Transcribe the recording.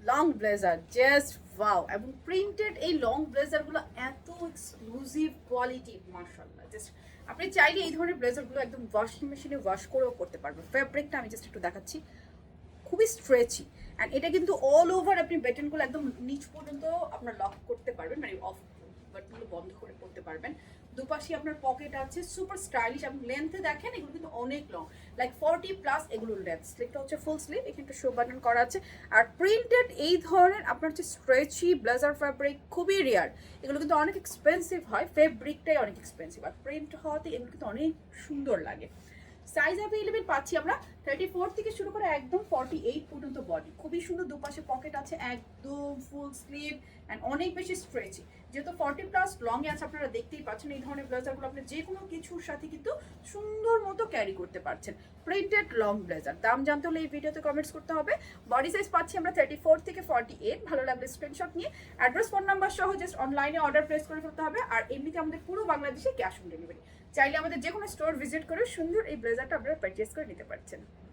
Long blazer just wow, এবং printed এই long ব্লেজারগুলো এত এক্সক্লুসিভ কোয়ালিটি, মাশাআল্লাহ। জাস্ট আপনি চাইলে এই ধরনের ব্লেজারগুলো একদম ওয়াশিং মেশিনে ওয়াশ করেও করতে পারবেন। ফ্যাব্রিকটা আমি জাস্ট একটু দেখাচ্ছি, খুবই স্ট্রেচি। অ্যান্ড এটা কিন্তু অল ওভার আপনি বেটনগুলো একদম নিচ পর্যন্ত আপনার লক করতে পারবেন, মানে অফ বাটনগুলো বন্ধ করে করতে পারবেন। দুপাশে আপনার পকেট আছে, সুপার স্টাইলিশ, এবং লেন্থে দেখেন এগুলো কিন্তু অনেক লং, লাইক 40+ এগুলোর লেন্থ। স্লিপটা হচ্ছে ফুল স্লিভ, এখানে শো বাটন করা আছে। আর প্রিন্টেড এই ধরনের আপনার হচ্ছে স্ট্রেচি ব্লেজার ফ্যাব্রিক খুবই রেয়ার, এগুলো কিন্তু অনেক এক্সপেন্সিভ হয়, ফেব্রিকটাই অনেক এক্সপেন্সিভ, আর প্রিন্ট হওয়াতে এগুলো কিন্তু অনেক সুন্দর লাগে। সাইজ অ্যাভেলেবেল পাচ্ছি আমরা 34 থেকে শুরু করে একদম 48 পর্যন্ত বডি, খুবই সুন্দর। দুপাশে পকেট আছে, একদম ফুল স্লিভ, অ্যান্ড অনেক বেশি স্ট্রেচি। যেহেতু 40+ লংয়ে আছে, আপনারা দেখতেই পাচ্ছেন এই ধরনের ব্লেজারগুলো আপনি যে কোনো কিছুর সাথে কিন্তু সুন্দর মতো ক্যারি করতে পারছেন। প্রিন্টেড লং ব্লেজার, দাম জানতে হলে এই ভিডিওতে কমেন্টস করতে হবে। বডি সাইজ পাচ্ছি আমরা 34 থেকে 48। ভালো লাগলে স্ক্রিনশট নিয়ে অ্যাড্রেস, ফোন নাম্বার সহ জাস্ট অনলাইনে অর্ডার প্লেস করে ফেলতে হবে। আর এমনিতে আমাদের পুরো বাংলাদেশে ক্যাশ অন ডেলিভারি, চাইলে আমাদের যে কোনো স্টোর ভিজিট করে সুন্দর এই ব্লেজারটা আপনারা পারচেস করে নিতে পারছেন।